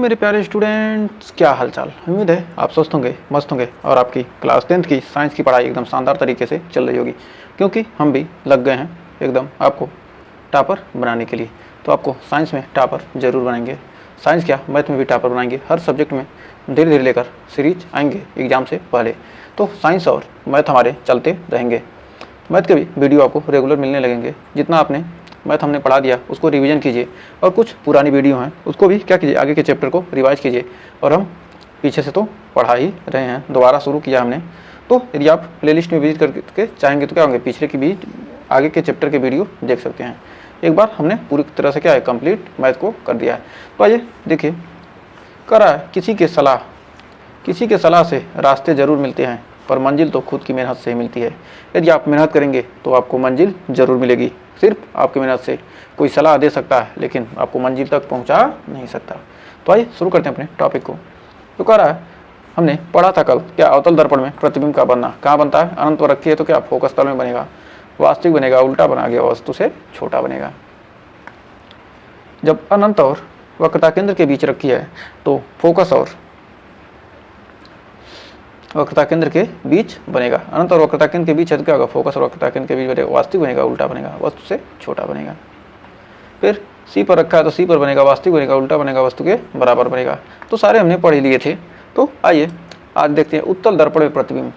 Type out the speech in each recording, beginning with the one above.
मेरे प्यारे स्टूडेंट्स, क्या हालचाल। उम्मीद है आप स्वस्थ होंगे, मस्त होंगे और आपकी क्लास 10th की साइंस की पढ़ाई एकदम शानदार तरीके से चल रही होगी, क्योंकि हम भी लग गए हैं एकदम आपको टॉपर बनाने के लिए। तो आपको साइंस में टॉपर जरूर बनाएंगे, साइंस क्या मैथ में भी टॉपर बनाएंगे। हर सब्जेक्ट में धीरे धीरे लेकर सीरीज आएंगे एग्जाम से पहले। तो साइंस और मैथ हमारे चलते रहेंगे। मैथ के भी वीडियो आपको रेगुलर मिलने लगेंगे। जितना आपने मैथ हमने पढ़ा दिया उसको रिवीजन कीजिए, और कुछ पुरानी वीडियो हैं उसको भी क्या कीजिए, आगे के चैप्टर को रिवाइज कीजिए। और हम पीछे से तो पढ़ा ही रहे हैं, दोबारा शुरू किया हमने। तो यदि आप प्लेलिस्ट में विजिट करके चाहेंगे तो क्या होंगे, पिछले की भी आगे के चैप्टर के वीडियो देख सकते हैं। एक बार हमने पूरी तरह से क्या है, कंप्लीट मैथ को कर दिया है। तो आइए देखिए, करा है किसी के सलाह से रास्ते जरूर मिलते हैं, पर मंजिल तो खुद की मेहनत से ही मिलती है। यदि आप मेहनत करेंगे तो आपको मंजिल जरूर मिलेगी। सिर्फ आपकी मेहनत से कोई सलाह दे सकता है, लेकिन आपको मंजिल तक पहुंचा नहीं सकता। तो आइए शुरू करते हैं अपने टॉपिक को। तो कह रहा है, हमने पढ़ा था कल क्या, अवतल दर्पण में प्रतिबिंब का बनना कहाँ बनता है, अनंत पर रखी है तो क्या फोकस तल में बनेगा, वास्तविक बनेगा, उल्टा बना गया, वस्तु से छोटा बनेगा। जब अनंत और वक्रता केंद्र के बीच रखी है तो फोकस और वक्रता केंद्र के बीच बनेगा। अनंत और वक्रता केंद्र के बीच है तो क्या होगा, फोकस और वक्रता केंद्र के बीच बनेगा, वास्तविक बनेगा, उल्टा बनेगा, वस्तु से छोटा बनेगा। फिर सी पर रखा है तो सी पर बनेगा, वास्तविक बनेगा, उल्टा बनेगा, वस्तु के बराबर बनेगा। तो सारे हमने पढ़ लिए थे। तो आइए आज देखते हैं उत्तल दर्पण में प्रतिबिंब।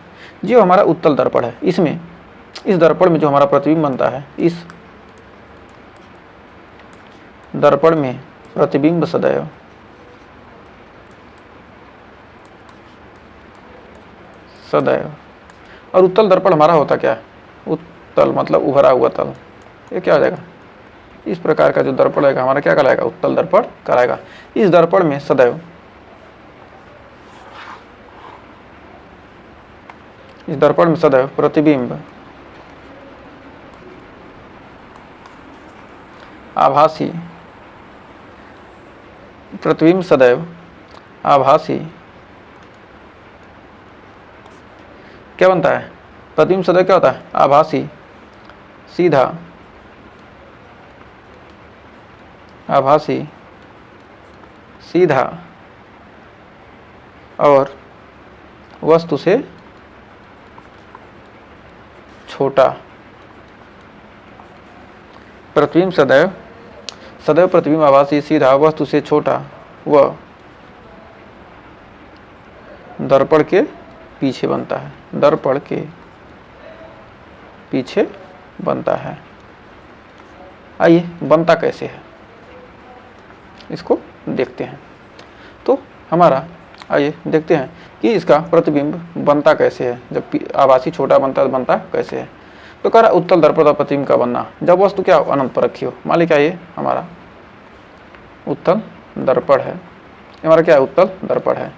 जो हमारा उत्तल दर्पण है, इसमें इस दर्पण में जो हमारा प्रतिबिंब बनता है, इस दर्पण में प्रतिबिंब सदैव और उत्तल दर्पण हमारा होता क्या है, उत्तल मतलब उभरा हुआ तल। ये क्या हो जाएगा, इस प्रकार का जो दर्पण है हमारा क्या कहलाएगा, उत्तल दर्पण कहलाएगा। इस दर्पण में सदैव प्रतिबिंब आभासी, क्या बनता है, प्रतिबिंब सदैव क्या होता है, आभासी, सीधा और वस्तु से छोटा। प्रतिबिंब सदैव प्रतिबिंब आभासी, सीधा, वस्तु से छोटा व दर्पण के पीछे बनता है, दर्पण के पीछे बनता है। आइए बनता कैसे है इसको देखते हैं। तो हमारा आइए देखते हैं कि इसका प्रतिबिंब बनता कैसे है, जब आभासी छोटा बनता है तो बनता कैसे है। तो कह रहा उत्तल दर्पण का प्रतिबिंब का बनना, जब वस्तु क्या अनंत पर रखी हो। मान लीजिए ये हमारा उत्तल दर्पण है, हमारा क्या है, उत्तल दर्पण है।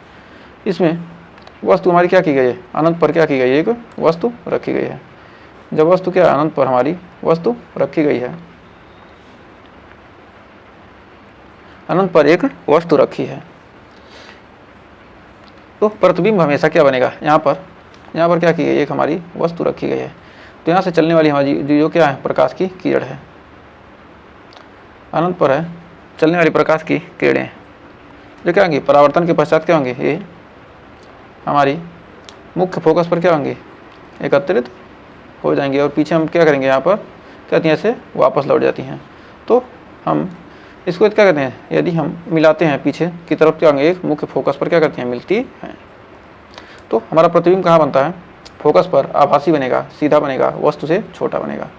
इसमें वस्तु हमारी क्या की गई है, अनंत पर क्या की गई है, एक वस्तु रखी गई है। जब वस्तु क्या अनंत पर हमारी वस्तु रखी गई है, अनंत पर एक वस्तु रखी है, तो प्रतिबिंब हमेशा क्या बनेगा, यहाँ पर क्या की गई, एक हमारी वस्तु रखी गई है। तो यहाँ से चलने वाली हमारी जो क्या है, प्रकाश की किरण है, अनंत पर है चलने वाली प्रकाश की किरणें जो क्या होंगी, परावर्तन के पश्चात क्या होंगे, ये हमारी मुख्य फोकस पर क्या होंगे, एकत्रित हो जाएंगे, और पीछे हम क्या करेंगे, यहाँ पर क्या होती है, ऐसे वापस लौट जाती हैं। तो हम इसको क्या कहते हैं, यदि हम मिलाते हैं पीछे की तरफ क्या होंगे, एक मुख्य फोकस पर क्या करती हैं, मिलती हैं। तो हमारा प्रतिबिंब कहाँ बनता है, फोकस पर, आभासी बनेगा, सीधा बनेगा, वस्तु से छोटा बनेगा।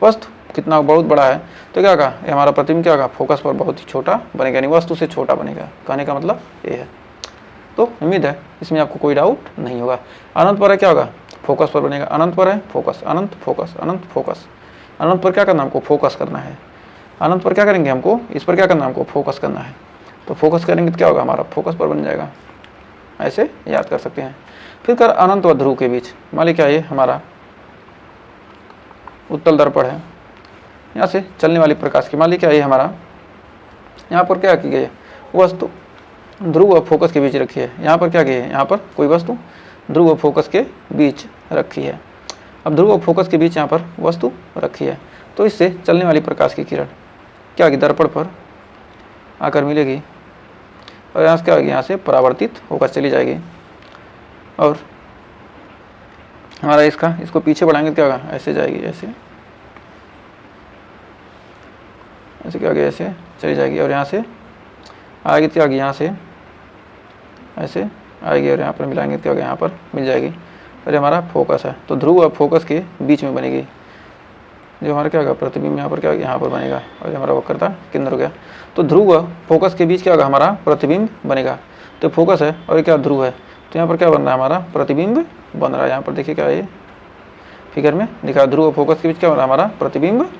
वस्तु कितना बहुत बड़ा है तो क्या होगा, हमारा प्रतिबिंब क्या होगा, फोकस पर बहुत ही छोटा बनेगा, यानी वस्तु से छोटा बनेगा। कहने का मतलब ये है। तो उम्मीद है इसमें आपको कोई डाउट नहीं होगा। अनंत पर है क्या होगा, फोकस पर बनेगा, अनंत पर है फोकस, अनंत फोकस, अनंत फोकस। अनंत पर क्या करना, हमको फोकस करना है। अनंत पर क्या करेंगे, हमको इस पर क्या करना है, हमको फोकस करना है। तो फोकस करेंगे तो क्या होगा, हमारा फोकस पर बन जाएगा। ऐसे याद कर सकते हैं। फिर कर अनंत व ध्रुव के बीच, मान लीजिए क्या ये हमारा उत्तल दर्पण है, यहाँ से चलने वाली प्रकाश की, मान लीजिए क्या ये हमारा यहाँ पर क्या की गई है, वस्तु ध्रुव व फोकस के बीच रखी है। यहाँ पर क्या की है, यहाँ पर कोई वस्तु ध्रुव व फोकस के बीच रखी है। अब ध्रुव व फोकस के बीच यहाँ पर वस्तु रखी है, तो इससे चलने वाली प्रकाश की किरण क्या होगी, दर्पण पर आकर मिलेगी, और यहाँ से क्या होगी, यहाँ से परावर्तित होकर चली जाएगी। और हमारा इसको पीछे बढ़ाएंगे तो क्या होगा, ऐसे जाएगी, ऐसे ऐसे क्या होगी, ऐसे चली जाएगी। और यहाँ से आएगी तो क्या होगी, यहाँ से ऐसे आएगी और यहाँ पर मिलाएंगे तो क्या होगा, यहाँ पर मिल जाएगी। और ये हमारा फोकस है, तो ध्रुव और फोकस के बीच में बनेगी। जो हमारा क्या होगा, प्रतिबिंब यहाँ पर क्या होगा, यहाँ पर बनेगा। और ये हमारा वक्रता केंद्र हो गया। तो ध्रुव व फोकस के बीच क्या होगा, हमारा प्रतिबिंब बनेगा। तो फोकस है और क्या ध्रुव है, तो यहाँ पर क्या बन रहा है, हमारा प्रतिबिंब बन रहा है। यहाँ पर देखिए क्या है, ये फिगर में दिखा, ध्रुव और फोकस के बीच क्या बन रहा है, हमारा प्रतिबिंब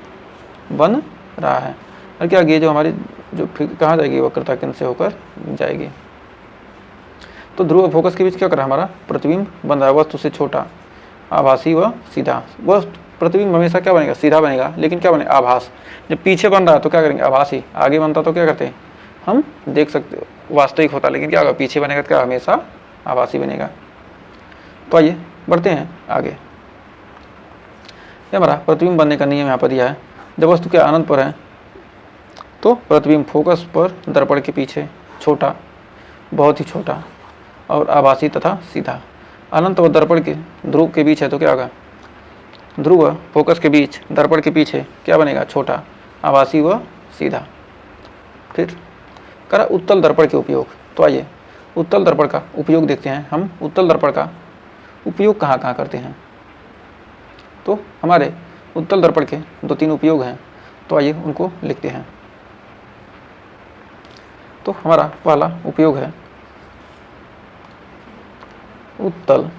बन रहा है। और क्या ये जो हमारी जो कहाँ जाएगी, वक्रता केंद्र से होकर जाएगी। तो ध्रुव और फोकस के बीच क्या कर रहा है, हमारा प्रतिबिंब बन रहा है, वस्तु से छोटा, आभासी व सीधा। वह प्रतिबिंब हमेशा क्या बनेगा, सीधा बनेगा, लेकिन क्या बनेगा, आभास। जब पीछे बन रहा है तो क्या करेंगे, आभासी। आगे बनता तो क्या करते हैं, हम देख सकते वास्तविक होता, लेकिन क्या होगा, पीछे बनेगा तो क्या हमेशा आभासी बनेगा। तो आइए बढ़ते हैं आगे। ये हमारा प्रतिबिंब बनने का नियम यहाँ पर दिया है। जब वस्तु के अनंत पर है तो प्रतिबिंब फोकस पर दर्पण के पीछे छोटा, बहुत ही छोटा और आभासी तथा सीधा। अनंत व दर्पण के ध्रुव के बीच है तो क्या होगा, ध्रुव फोकस के बीच दर्पण के पीछे क्या बनेगा, छोटा, आभासी व सीधा। फिर करा उत्तल दर्पण के उपयोग। तो आइए उत्तल दर्पण का उपयोग देखते हैं। हम उत्तल दर्पण का उपयोग कहाँ कहाँ करते हैं। तो हमारे उत्तल दर्पण के 2-3 उपयोग हैं, तो आइए उनको लिखते हैं। तो हमारा पहला उपयोग है उत्तल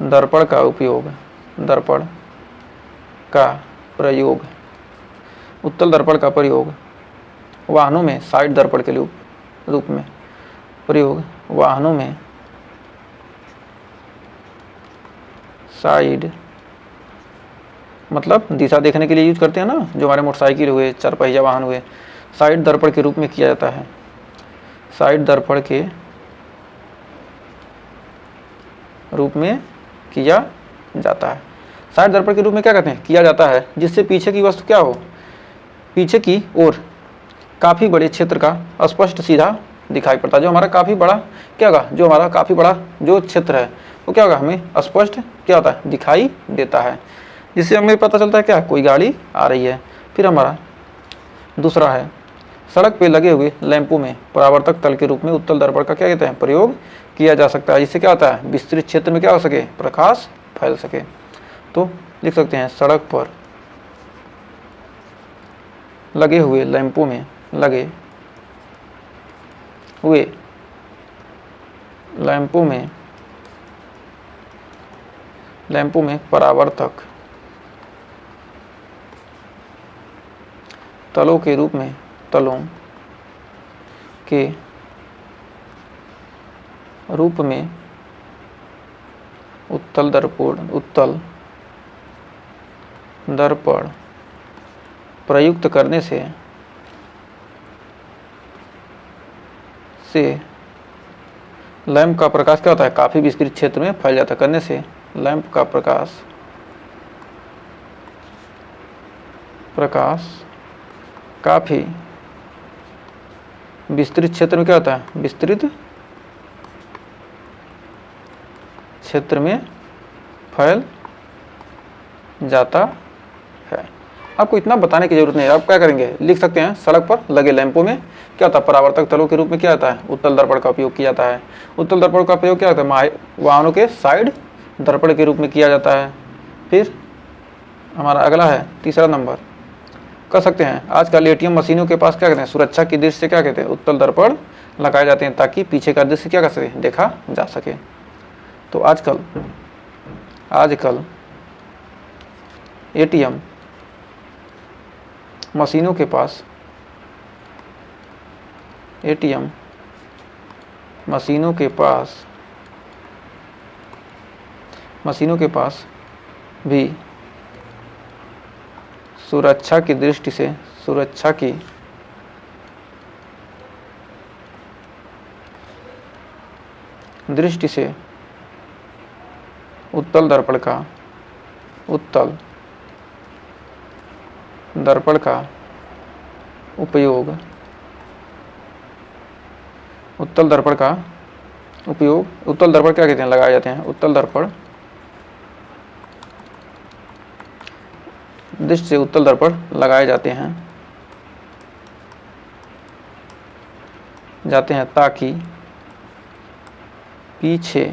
दर्पण का उपयोग, दर्पण का प्रयोग। उत्तल दर्पण का प्रयोग वाहनों में साइड दर्पण के रूप में प्रयोग, वाहनों में साइड मतलब दिशा देखने के लिए यूज करते हैं ना, जो हमारे मोटरसाइकिल हुए, 4 पहिया वाहन हुए, साइड दर्पण के रूप में किया जाता है। साइड दर्पण के रूप में किया जाता है। साइड दर्पण के रूप में क्या कहते हैं, किया जाता है, जिससे पीछे की वस्तु क्या हो, पीछे की ओर काफ़ी बड़े क्षेत्र का स्पष्ट सीधा दिखाई पड़ता है। जो हमारा काफ़ी बड़ा क्या होगा, जो हमारा काफ़ी बड़ा जो क्षेत्र है वो क्या होगा, हमें स्पष्ट क्या होता है, दिखाई देता है, जिससे हमें पता चलता है क्या, कोई गाड़ी आ रही है। फिर हमारा दूसरा है सड़क पे लगे हुए लैंपों में परावर्तक तल के रूप में उत्तल दर्पण का क्या कहते हैं, प्रयोग किया जा सकता है। जिससे क्या होता है, विस्तृत क्षेत्र में क्या हो सके, प्रकाश फैल सके। तो लिख सकते हैं सड़क पर लगे हुए लैंपों में लगे हुए लैंपों में परावर्तक तलों के रूप में उत्तल दर्पण प्रयुक्त करने से लैंप का प्रकाश क्या होता है, काफ़ी विस्तृत क्षेत्र में फैल जाता है। करने से लैंप का प्रकाश काफ़ी विस्तृत क्षेत्र में क्या होता है, विस्तृत क्षेत्र में फैल जाता है। आपको इतना बताने की जरूरत नहीं है, आप क्या करेंगे, लिख सकते हैं सड़क पर लगे लैंपों में क्या होता है, परावर्तक तलों के रूप में क्या होता है, उत्तल दर्पण का उपयोग किया जाता है। उत्तल दर्पण का प्रयोग क्या होता है, वाहनों के साइड दर्पण के रूप में किया जाता है। फिर हमारा अगला है तीसरा नंबर, कर सकते हैं आजकल एटीएम मशीनों के पास क्या कहते हैं, सुरक्षा की दृष्टि से क्या कहते हैं, उत्तल दर्पण लगाए जाते हैं, ताकि पीछे का दृश्य क्या कर सके, देखा जा सके। तो आजकल एटीएम मशीनों के पास भी सुरक्षा की दृष्टि से उत्तल दर्पण का उपयोग उत्तल दर्पण का उपयोग, उत्तल दर्पण क्या कहते हैं, लगाए जाते हैं। उत्तल दर्पण, दृष्टि से उत्तल दर्पण लगाए जाते हैं ताकि पीछे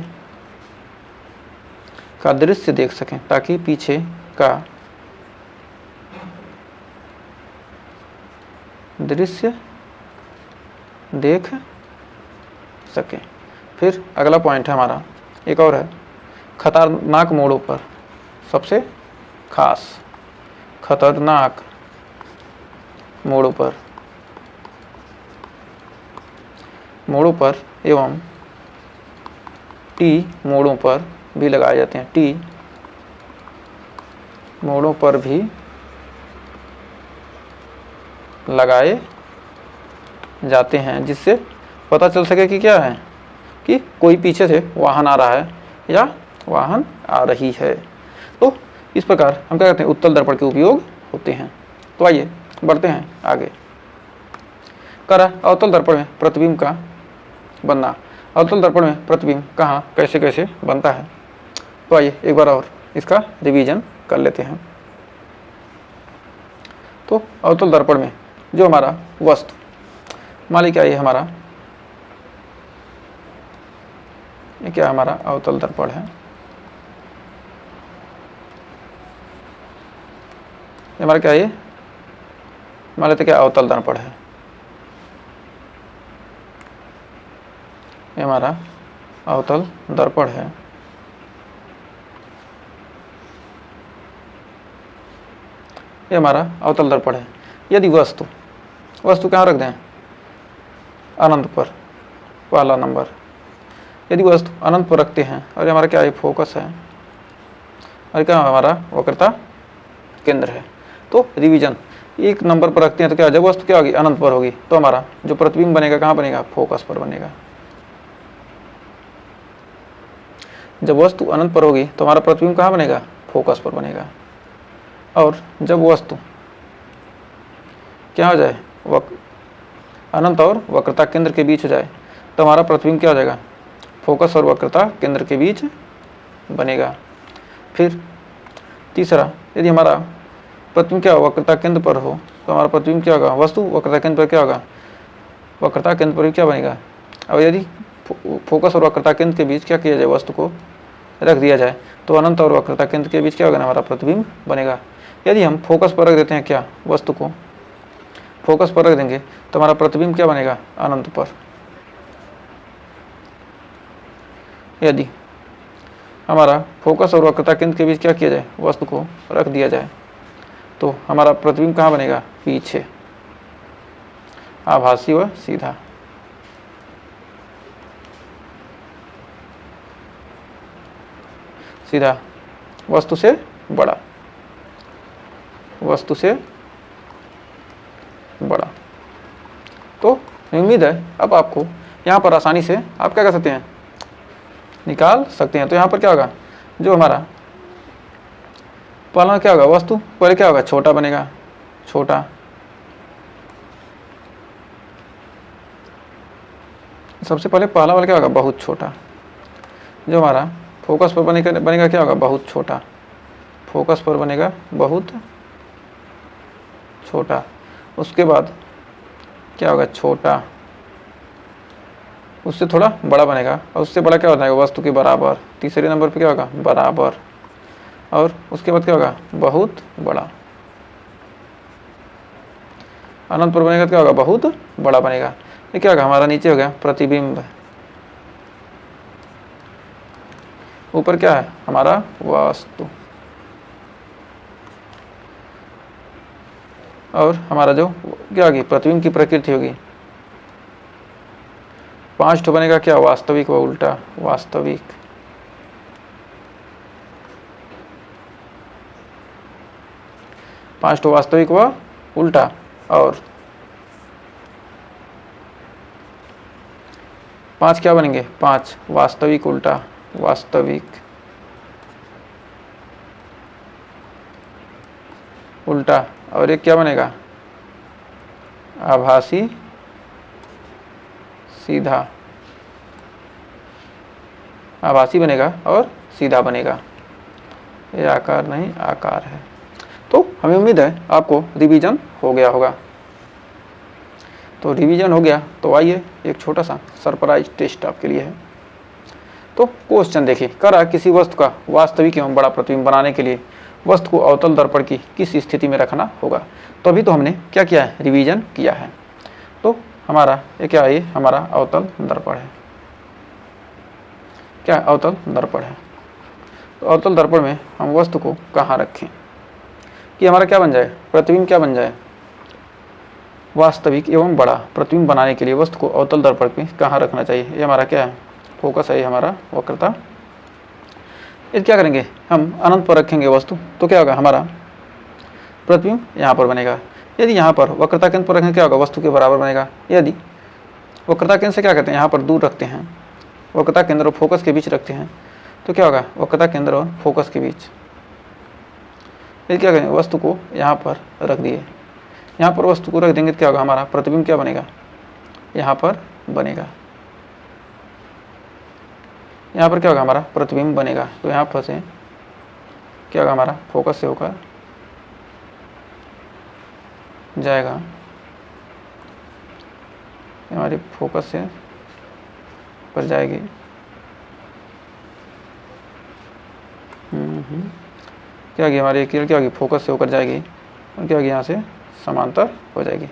का दृश्य देख सकें, ताकि पीछे का दृश्य देख सकें। फिर अगला पॉइंट है हमारा, एक और है, खतरनाक मोड़ों पर, सबसे खास खतरनाक मोड़ों पर एवं टी मोड़ों पर भी लगाए जाते हैं। टी मोड़ों पर भी लगाए जाते हैं, जिससे पता चल सके कि क्या है, कि कोई पीछे से वाहन आ रहा है या वाहन आ रही है। तो इस प्रकार हम क्या करते हैं, उत्तल दर्पण के उपयोग होते हैं। तो आइए बढ़ते हैं आगे। अवतल दर्पण में प्रतिबिंब का बनना। अवतल दर्पण में प्रतिबिंब कहाँ कैसे कैसे बनता है, तो आइए एक बार और इसका रिवीजन कर लेते हैं। तो अवतल दर्पण में जो हमारा वस्तु, मान लीजिए क्या ये हमारा, ये क्या हमारा अवतल दर्पण है, हमारा क्या ये, मान लेते क्या अवतल दर्पण है, ये हमारा अवतल दर्पण है। ये हमारा अवतल दर्पण है। यदि वस्तु कहाँ रख दें, अनंत पर, पहला नंबर। यदि वस्तु अनंत पर रखते हैं और हमारा क्या है, फोकस है, और क्या हमारा वक्रता केंद्र है। तो रिवीजन, एक नंबर पर रखते हैं तो क्या, जब वस्तु क्या होगी, अनंत पर होगी, तो हमारा जो प्रतिबिंब बनेगा कहाँ बनेगा, फोकस पर बनेगा। जब वस्तु अनंत पर होगी तो हमारा प्रतिबिंब कहाँ बनेगा, फोकस पर बनेगा। और जब वस्तु क्या हो जाए, अनंत और वक्रता केंद्र के बीच हो जाए, तो हमारा प्रतिबिंब क्या हो जाएगा, फोकस और वक्रता केंद्र के बीच बनेगा। फिर तीसरा, यदि हमारा प्रतिबिंब क्या वक्रता केंद्र पर हो, तो हमारा प्रतिबिंब क्या होगा, वस्तु वक्रता केंद्र पर क्या होगा, वक्रता केंद्र पर भी क्या बनेगा। और यदि फोकस और वक्रता केंद्र के बीच क्या किया जाए, वस्तु को रख दिया जाए, तो अनंत और वक्रता केंद्र के बीच क्या होगा, हमारा प्रतिबिंब बनेगा। यदि हम फोकस पर रख देते हैं, क्या वस्तु को फोकस पर रख देंगे, तो हमारा प्रतिबिंब क्या बनेगा, अनंत पर। यदि हमारा फोकस और वक्रता केंद्र के बीच क्या किया जाए, वस्तु को रख दिया जाए, तो हमारा प्रतिबिंब कहाँ बनेगा, पीछे, आभासी व सीधा। सीधा, वस्तु से बड़ा, वस्तु से बड़ा। तो उम्मीद है अब आपको यहाँ पर आसानी से आप क्या कर सकते हैं, निकाल सकते हैं। तो यहाँ पर क्या होगा, जो हमारा पहला क्या होगा, वस्तु पहले क्या होगा, छोटा बनेगा, छोटा। सबसे पहले पहला वाला क्या होगा, बहुत छोटा। जो हमारा फोकस पर बनेगा क्या होगा, बहुत छोटा। फोकस पर बनेगा बहुत छोटा। उसके बाद क्या होगा, छोटा, उससे थोड़ा बड़ा बनेगा, और उससे बड़ा क्या हो जाएगा, वस्तु के बराबर। तीसरे नंबर पे क्या होगा, बराबर। और उसके बाद क्या होगा, बहुत बड़ा। अनंत पर बनेगा तो क्या होगा, बहुत बड़ा बनेगा। ये क्या होगा, हमारा नीचे हो गया प्रतिबिंब। ऊपर क्या है, हमारा वस्तु। और हमारा जो क्या होगी, प्रतिबिंब की प्रकृति होगी, 5 तो बनेगा क्या, वास्तविक व उल्टा। वास्तविक, पांच तो वास्तविक व उल्टा। और 5 क्या बनेंगे, 5 वास्तविक उल्टा, वास्तविक उल्टा। और एक क्या बनेगा, आभासी सीधा, आभासी बनेगा और सीधा बनेगा। ये आकार नहीं आकार है। तो हमें उम्मीद है आपको रिवीजन हो गया होगा। तो रिवीजन हो गया तो आइए एक छोटा सा सरप्राइज टेस्ट आपके लिए है। तो क्वेश्चन देखिए, करा किसी वस्तु का वास्तविक एवं बड़ा प्रतिबिंब बनाने के लिए वस्तु को अवतल दर्पण की किस स्थिति में रखना होगा। तो अभी तो हमने क्या किया है, रिवीजन किया है। तो हमारा ये क्या है, ये हमारा अवतल दर्पण है। क्या अवतल दर्पण है। तो अवतल दर्पण में हम वस्तु को कहाँ रखें कि हमारा क्या बन जाए, प्रतिबिंब क्या बन जाए, वास्तविक एवं बड़ा प्रतिबिंब बनाने के लिए वस्तु को अवतल दर्पण में कहाँ रखना चाहिए। ये हमारा क्या है, फोकस है, ये हमारा वक्रता। ये क्या करेंगे, हम अनंत पर रखेंगे वस्तु, तो क्या होगा, हमारा प्रतिबिंब यहाँ पर बनेगा। यदि यहाँ पर वक्रता केंद्र पर रखेंगे क्या होगा, वस्तु के बराबर बनेगा। यदि वक्रता केंद्र से क्या करते हैं, यहाँ पर दूर रखते हैं, वक्रता केंद्र और फोकस के बीच रखते हैं, तो क्या होगा, वक्रता केंद्र और फोकस के बीच। यदि क्या करेंगे, वस्तु को यहाँ पर रख दिए, यहाँ पर वस्तु को रख देंगे तो क्या होगा, हमारा प्रतिबिंब क्या बनेगा, यहाँ पर बनेगा। यहाँ पर क्या होगा, हमारा प्रतिबिंब बनेगा। तो यहाँ पर से क्या होगा, हमारा फोकस से होकर जाएगा, हमारी फोकस से पर जाएगी। क्या होगी, हमारी किरण क्या होगी, फोकस से होकर जाएगी और क्या होगी, यहाँ से समांतर हो जाएगी।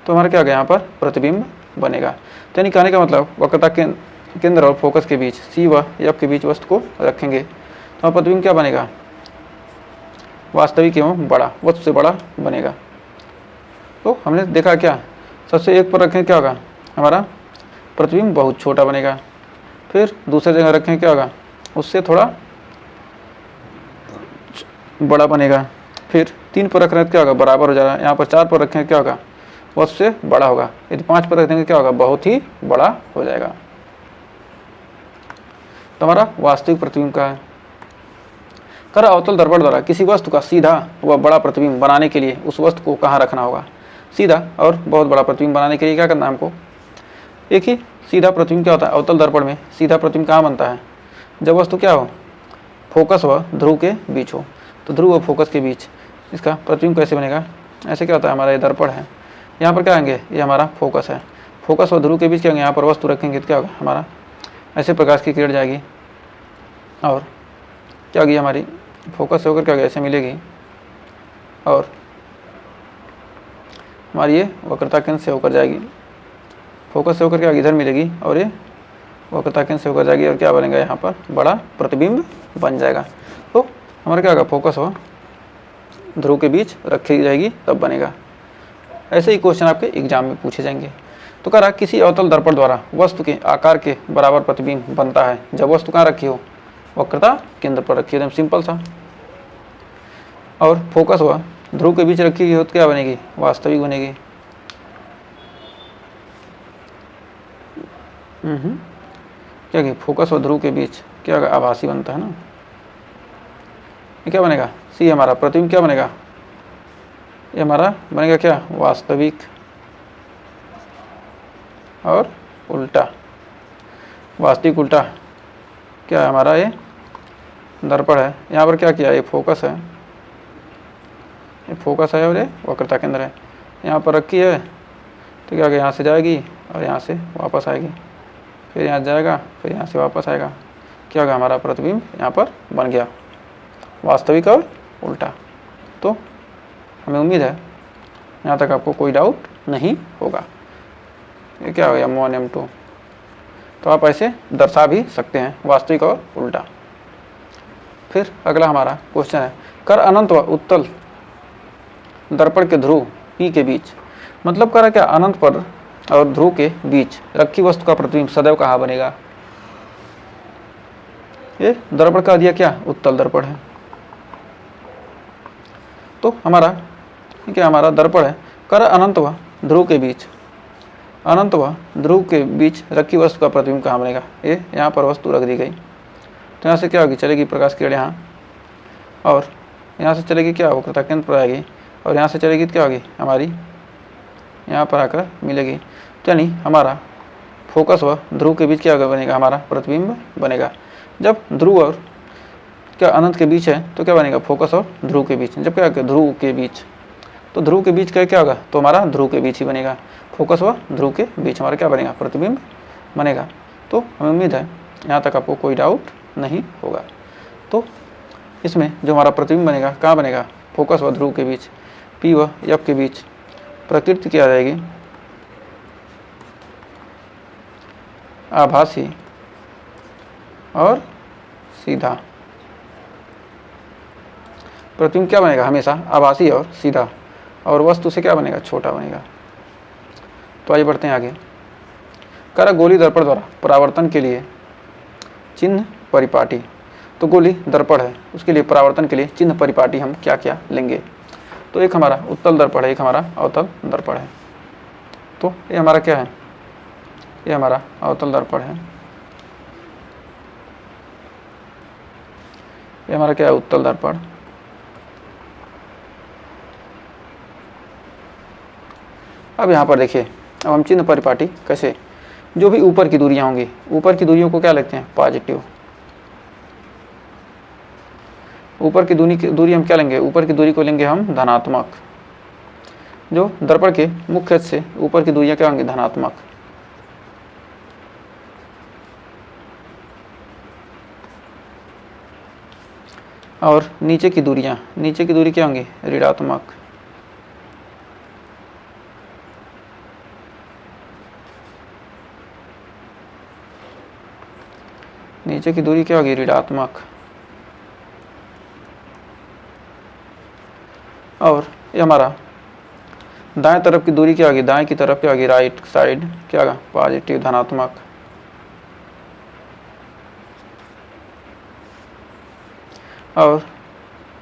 तो हमारा क्या होगा, यहाँ पर प्रतिबिंब बनेगा। तो यानी कहने का मतलब वक्रता केंद्र और फोकस के बीच सी व एफ के बीच वस्तु को रखेंगे तो प्रतिबिंब क्या बनेगा, वास्तविक एवं बड़ा, वस्तु से बड़ा बनेगा। तो हमने देखा क्या, सबसे एक पर रखें क्या होगा, हमारा प्रतिबिंब बहुत छोटा बनेगा। फिर दूसरे जगह रखें क्या होगा, उससे थोड़ा बड़ा बनेगा। फिर 3 पर रख रहे हैं क्या होगा, बराबर हो जाएगा। यहाँ पर 4 पर रखें क्या होगा, वस्तु से बड़ा होगा। यदि 5 पर रख देंगे क्या होगा, बहुत ही बड़ा हो जाएगा। तो हमारा वास्तविक प्रतिबिंब का है। कर अवतल दर्पण द्वारा किसी वस्तु का सीधा व बड़ा प्रतिबिंब बनाने के लिए उस वस्तु को कहाँ रखना होगा। सीधा और बहुत बड़ा प्रतिबिंब बनाने के लिए क्या करना है हमको, एक ही सीधा प्रतिबिंब क्या होता है, अवतल दर्पण में सीधा प्रतिबिंब कहाँ बनता है, जब वस्तु क्या हो, फोकस व ध्रुव के बीच हो। तो ध्रुव व फोकस के बीच इसका प्रतिबिंब कैसे बनेगा, ऐसे क्या होता है, हमारा ये दर्पण है, यहाँ पर क्या आएंगे, ये हमारा फोकस है, फोकस और ध्रुव के बीच क्या होंगे, यहाँ पर वस्तु रखेंगे तो क्या होगा, हमारा ऐसे प्रकाश की किरण जाएगी और क्या होगी, हमारी फोकस से होकर क्या होगा, ऐसे मिलेगी और हमारी ये वक्रता केंद्र से होकर जाएगी, फोकस से होकर क्या होगी, इधर मिलेगी और ये वक्रता केंद्र से होकर जाएगी और क्या बनेगा, यहाँ पर बड़ा प्रतिबिंब बन जाएगा। तो हमारा क्या होगा, फोकस हो ध्रुव के बीच रखी जाएगी तब बनेगा। ऐसे ही क्वेश्चन आपके एग्जाम में पूछे जाएंगे। तो कह रहा किसी अवतल दर्पण द्वारा वस्तु के आकार के बराबर प्रतिबिंब बनता है जब वस्तु कहाँ रखी हो, वक्रता केंद्र पर रखी हो, एकदम सिंपल सा। और फोकस हुआ ध्रुव के बीच रखी हो तो क्या बनेगी, वास्तविक बनेगी। क्या कि फोकस और ध्रुव के बीच क्या होगा, आभासी बनता है ना। ये क्या बनेगा, सी हमारा प्रतिबिंब क्या बनेगा, ये हमारा बनेगा क्या, वास्तविक। और उल्टा, वास्तविक उल्टा क्या है, हमारा ये दर्पण है। यहाँ पर क्या किया, ये फोकस है, ये फोकस है और ये वक्रता केंद्र है। यहाँ पर रखी है तो क्या होगा, यहाँ से जाएगी और यहाँ से वापस आएगी, फिर यहाँ जाएगा, फिर यहाँ से वापस आएगा। क्या होगा, हमारा प्रतिबिंब यहाँ पर बन गया, वास्तविक और उल्टा। तो हमें उम्मीद है यहाँ तक आपको कोई डाउट नहीं होगा। ये क्या हो गया, M1 M2। तो आप ऐसे दर्शा भी सकते हैं, वास्तविक और उल्टा। फिर अगला हमारा क्वेश्चन है, कर अनंत व उत्तल दर्पण के ध्रुव P के बीच, मतलब कर क्या, अनंत पर और ध्रुव के बीच रखी वस्तु का प्रतिबिंब सदैव कहाँ बनेगा। ये दर्पण का दिया क्या, उत्तल दर्पण है। तो हमारा क्या, हमारा दर्पण है, कर अनंत व ध्रुव के बीच, अनंत व ध्रुव के बीच रखी वस्तु का प्रतिबिंब कहाँ बनेगा। ये यहाँ पर वस्तु रख दी गई तो यहाँ से क्या होगी, चलेगी प्रकाश की किरण यहाँ, और यहाँ से चलेगी क्या, वक्रता केंद्र पर आएगी, और यहाँ से चलेगी तो क्या होगी, हमारी यहाँ पर आकर मिलेगी। तो यानी हमारा फोकस व ध्रुव के बीच क्या बनेगा, हमारा प्रतिबिंब बनेगा। जब ध्रुव और क्या अनंत के बीच है तो क्या बनेगा, फोकस और ध्रुव के बीच। जब क्या ध्रुव के बीच, तो ध्रुव के बीच क्या होगा, तो हमारा ध्रुव के बीच ही बनेगा। फोकस व ध्रुव के बीच हमारा क्या बनेगा, प्रतिबिंब बनेगा। तो हमें उम्मीद है यहाँ तक आपको कोई डाउट नहीं होगा। तो इसमें जो हमारा प्रतिबिंब बनेगा कहाँ बनेगा, फोकस व ध्रुव के बीच, पी व एफ के बीच। प्रकृति क्या आ जाएगी, आभासी और सीधा। प्रतिबिंब क्या बनेगा, हमेशा आभासी और सीधा, और वस्तु से क्या बनेगा, छोटा बनेगा। तो आइए बढ़ते हैं आगे। कह गोली दर्पण द्वारा परावर्तन के लिए चिन्ह परिपाटी। तो गोली दर्पण है, उसके लिए परावर्तन के लिए चिन्ह परिपाटी हम क्या क्या लेंगे। तो एक हमारा उत्तल दर्पण है, एक हमारा अवतल दर्पण है। तो ये हमारा क्या है, ये हमारा अवतल दर्पण है, ये हमारा क्या है, उत्तल दर्पण। अब यहाँ पर देखिए, अब हम चिन्ह परिपाटी कैसे, जो भी ऊपर की दूरियां होंगी, ऊपर की दूरियों को क्या लिखते हैं, पॉजिटिव। ऊपर की दूरी हम क्या लेंगे, ऊपर की दूरी को लेंगे हम धनात्मक। जो दर्पण के मुख्य अक्ष से ऊपर की दूरियां क्या होंगी, धनात्मक। और नीचे की दूरी क्या होंगी, ऋणात्मक। नीचे की दूरी क्या होगी, ऋणात्मक। और ये हमारा दाएं तरफ की दूरी क्या होगी, दाएं की तरफ क्या होगी, राइट साइड क्या होगा, पॉजिटिव, धनात्मक। और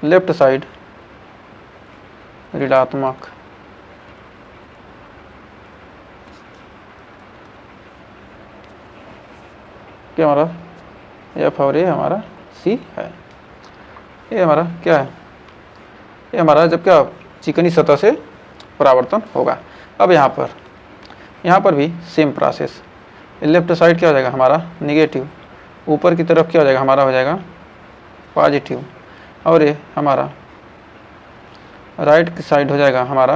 लेफ्ट साइड ऋणात्मक। क्या हमारा एफ और ये हमारा सी है। ये हमारा क्या है, ये हमारा जब क्या चिकनी सतह से परावर्तन होगा। अब यहाँ पर भी सेम प्रोसेस। लेफ्ट साइड क्या हो जाएगा हमारा निगेटिव, ऊपर की तरफ क्या हो जाएगा, हमारा हो जाएगा पॉजिटिव। और ये हमारा राइट की साइड हो जाएगा हमारा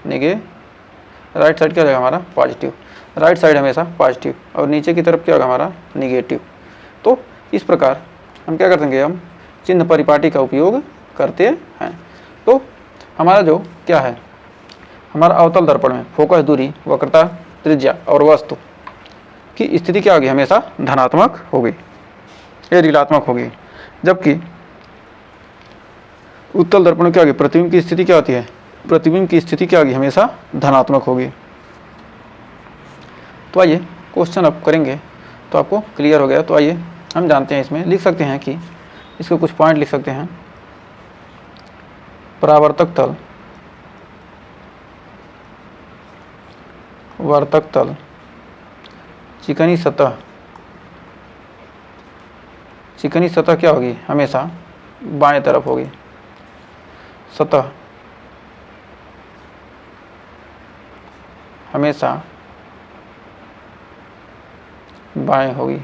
राइट साइड क्या हो जाएगा हमारा पॉजिटिव। राइट साइड हमेशा पॉजिटिव, और नीचे की तरफ क्या होगा हमारा निगेटिव। तो इस प्रकार हम क्या कर देंगे, हम चिन्ह परिपाटी का उपयोग करते हैं। तो हमारा जो क्या है, हमारा अवतल दर्पण में फोकस दूरी, वक्रता, त्रिज्या और वस्तु की स्थिति क्या होगी, हमेशा धनात्मक होगी, ये ऋणात्मक होगी। जबकि उत्तल दर्पण में क्या होगी, प्रतिबिंब की स्थिति क्या होती है, प्रतिबिंब की स्थिति क्या होगी, हमेशा धनात्मक होगी। तो आइए क्वेश्चन अब करेंगे तो आपको क्लियर हो गया। तो आइए हम जानते हैं, इसमें लिख सकते हैं कि इसके कुछ पॉइंट लिख सकते हैं। परावर्तक तल, वर्तक तल, चिकनी सतह। चिकनी सतह क्या होगी, हमेशा बाएं तरफ होगी। सतह हमेशा बाएं होगी।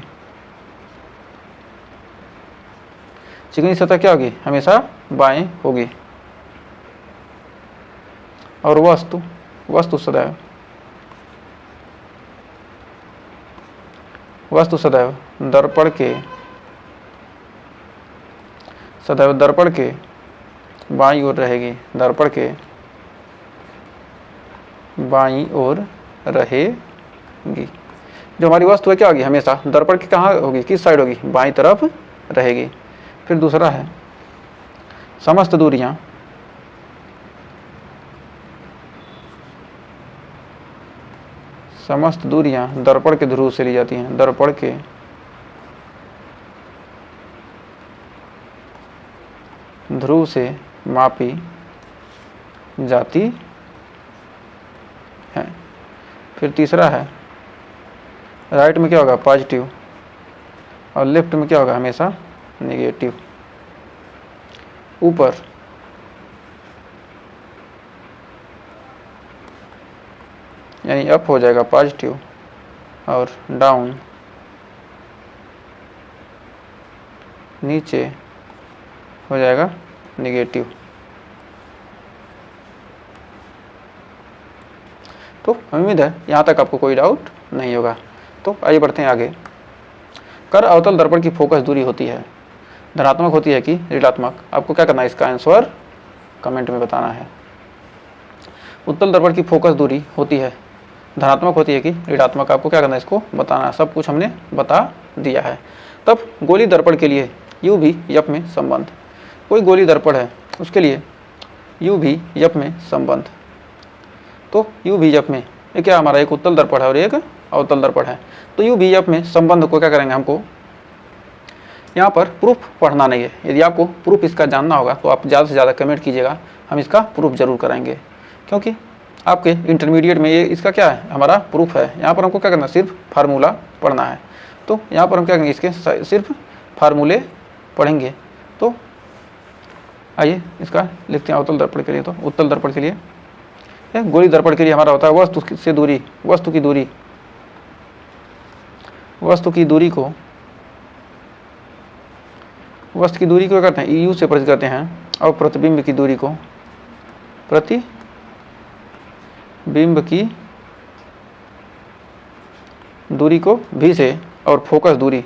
चिकनी सतह क्या होगी, हमेशा बाएं होगी। और वस्तु सदैव दर्पण के बाईं ओर रहेगी, दर्पण के बाईं ओर रहेगी। जो हमारी वस्तु है क्या होगी, हमेशा दर्पण की कहाँ होगी, किस साइड होगी, बाईं तरफ रहेगी। फिर दूसरा है समस्त दूरियां दर्पण के ध्रुव से ली जाती हैं, दर्पण के ध्रुव से मापी जाती है। फिर तीसरा है राइट में क्या होगा, पॉजिटिव, और लेफ्ट में क्या होगा, हमेशा नेगेटिव। ऊपर यानी अप हो जाएगा पॉजिटिव, और डाउन नीचे हो जाएगा निगेटिव। तो उम्मीद है यहाँ तक आपको कोई डाउट नहीं होगा। तो आइए बढ़ते हैं आगे। कर अवतल दर्पण की फोकस दूरी होती है धनात्मक होती है कि ऋणात्मक? आपको क्या करना है, इसका आंसर कमेंट में बताना है। उत्तल दर्पण की फोकस दूरी होती है धनात्मक होती है कि ऋणात्मक? आपको क्या करना है, इसको बताना है। सब कुछ हमने बता दिया है। तब गोली दर्पण के लिए यू भी यप में संबंध। कोई गोली दर्पण है उसके लिए यू भी यप में संबंध। तो यू भी यप में ये क्या हमारा एक उत्तल दर्पण है और एक अवतल दर्पण है। तो यू भी यप में संबंध को क्या करेंगे, हमको यहाँ पर प्रूफ पढ़ना नहीं है। यदि आपको प्रूफ इसका जानना होगा तो आप ज़्यादा से ज़्यादा कमेंट कीजिएगा, हम इसका प्रूफ जरूर कराएंगे। क्योंकि आपके इंटरमीडिएट में ये इसका क्या है, हमारा प्रूफ है। यहाँ पर हमको क्या करना है, सिर्फ फार्मूला पढ़ना है। तो यहाँ पर हम क्या करेंगे, इसके सिर्फ फार्मूले पढ़ेंगे। तो आइए इसका लिखते हैं अवतल दर्पण के लिए। तो उत्तल दर्पण के लिए, गोली दर्पण के लिए हमारा होता है वस्तु से दूरी, वस्तु की दूरी को करते हैं यू से प्रस्तुत करते हैं, और प्रतिबिंब की दूरी को भी से, और फोकस दूरी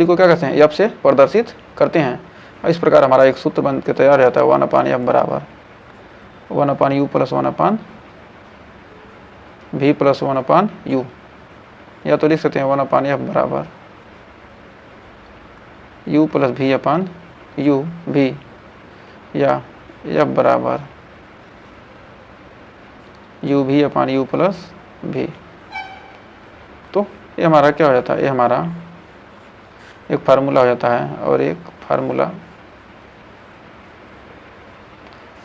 को क्या करते हैं, एफ से प्रदर्शित करते हैं। इस प्रकार हमारा एक सूत्र बन के तैयार रहता है 1/f बराबर 1/u plus 1/v plus 1/u। या तो लिख सकते हैं 1/f बराबर u प्लस v/u भी, या f बराबर u प्लस v। तो ये हमारा क्या हो जाता है, ये हमारा एक फार्मूला हो जाता है और एक फार्मूला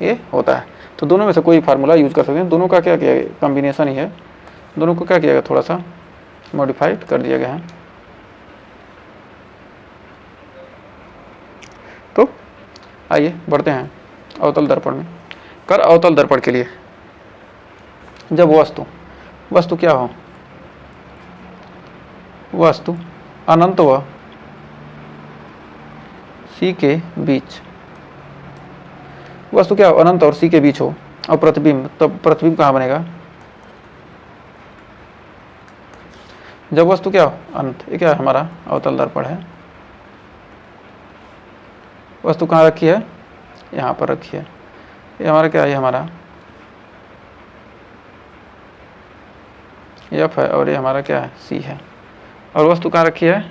ये होता है। तो दोनों में से कोई फार्मूला यूज कर सकते हैं। दोनों का क्या किया गया, कॉम्बिनेशन ही है। दोनों को क्या किया गया, थोड़ा सा मॉडिफाइड कर दिया गया है। तो आइए बढ़ते हैं अवतल दर्पण में। कर अवतल दर्पण के लिए जब वस्तु क्या हो, वस्तु अनंत व सी के बीच, वस्तु क्या हो, अनंत और सी के बीच हो, और प्रतिबिंब, तब प्रतिबिंब कहाँ बनेगा, जब वस्तु क्या हो अनंत। ये क्या है, हमारा अवतल दर्पण है। वस्तु कहाँ रखी है, यहाँ पर रखी है। ये हमारा क्या है, ये हमारा एफ है, और ये हमारा क्या है, सी है। और वस्तु कहाँ रखी है,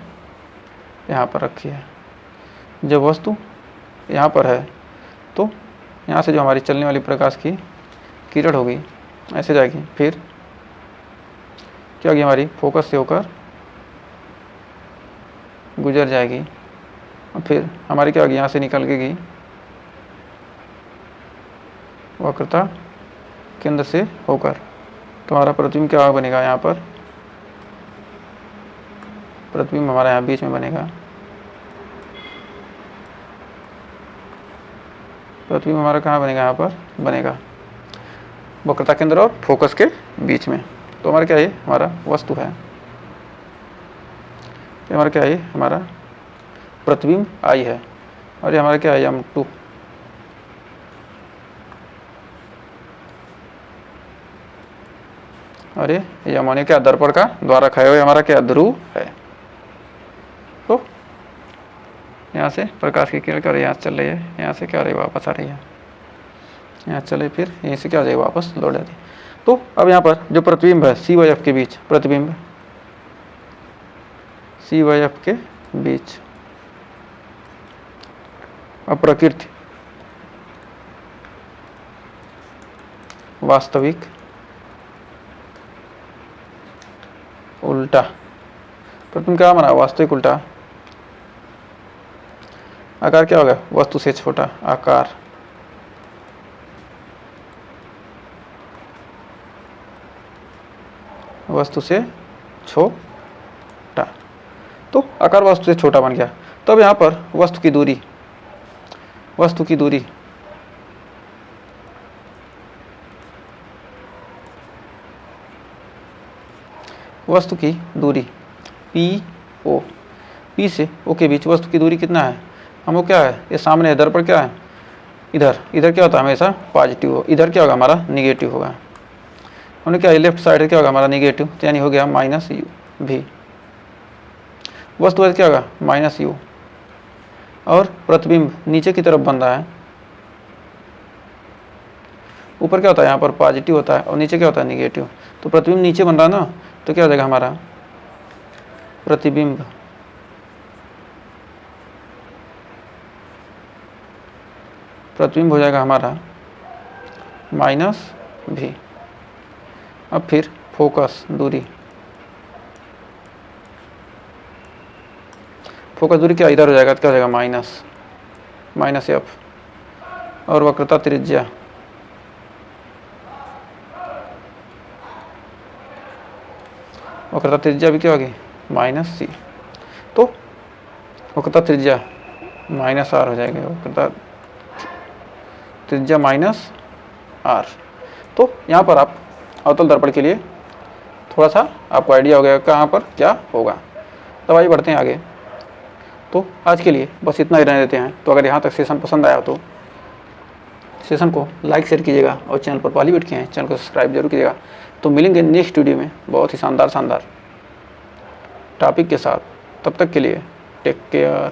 यहाँ पर रखी है। जब वस्तु यहाँ पर है तो यहाँ से जो हमारी चलने वाली प्रकाश की किरण होगी ऐसे जाएगी, फिर क्या होगी, हमारी फोकस से होकर गुजर जाएगी, और फिर हमारी क्या होगी, यहाँ से निकल गई वक्रता केंद्र से होकर। तो हमारा प्रतिबिंब क्या बनेगा, यहाँ पर प्रतिबिंब हमारा यहाँ बीच में बनेगा। प्रतिबिंब हमारा कहाँ बनेगा, यहाँ पर बनेगा वक्रता केंद्र और फोकस के बीच में। तो हमारा क्या है, हमारा वस्तु है। ये हमारा क्या है, हमारा प्रतिबिंब आई है, और ये हमारा क्या है, M2। और ये अमोनिया क्या दर्पण का द्वारा खाए हुए हमारा क्या ध्रुव है। तो यहाँ से प्रकाश की किरण कर यहाँ से चल रही है, यहाँ से क्या रही वापस आ रही है, यहाँ चले, फिर यहीं से क्या हो जाएगी, वापस लौट जाती है। तो अब यहाँ पर जो प्रतिबिंब है सी वाई एफ के बीच, प्रतिबिंब सी वाई एफ के बीच, अब प्रकृति वास्तविक उल्टा, प्रतिबिंब क्या हमारा वास्तविक उल्टा। आकार क्या होगा, वस्तु से छोटा आकार, वस्तु से छोटा। तो आकार वस्तु से छोटा बन गया। तब यहाँ पर वस्तु की दूरी वस्तु की दूरी पी ओ, पी से ओ के बीच वस्तु की दूरी कितना है, हमको क्या है, ये सामने है, दर्पण क्या है, इधर क्या होता है हमेशा पॉजिटिव हो, इधर क्या होगा हमारा निगेटिव होगा। हमने क्या, लेफ्ट साइड क्या होगा हमारा निगेटिव, तो यानी हो गया माइनस यू भी। वस्तु क्या होगा माइनस यू, और प्रतिबिंब नीचे की तरफ बन रहा है, ऊपर क्या होता है यहाँ पर पॉजिटिव होता है और नीचे क्या होता है निगेटिव, तो प्रतिबिंब नीचे बन रहा है ना, तो क्या हो जाएगा हमारा प्रतिबिंब हो जाएगा हमारा माइनस भी। अब फिर फोकस दूरी, फोकस दूरी क्या इधर हो जाएगा, तो क्या हो जाएगा माइनस एफ, और वक्रता त्रिज्या भी क्या होगी माइनस सी, तो वक्रता त्रिज्या माइनस आर हो जाएगा, वक्रता त्रिज्या माइनस आर। तो यहाँ पर आप अवतल दर्पण के लिए थोड़ा सा आपको आइडिया हो गया कहाँ पर क्या होगा। तब आइए बढ़ते हैं आगे। तो आज के लिए बस इतना ही रहने देते हैं। तो अगर यहाँ तक सेशन पसंद आया तो सेशन को लाइक शेयर कीजिएगा, और चैनल पर पहली बार किए हैं चैनल को सब्सक्राइब जरूर कीजिएगा। तो मिलेंगे नेक्स्ट वीडियो में बहुत ही शानदार टॉपिक के साथ। तब तक के लिए टेक केयर।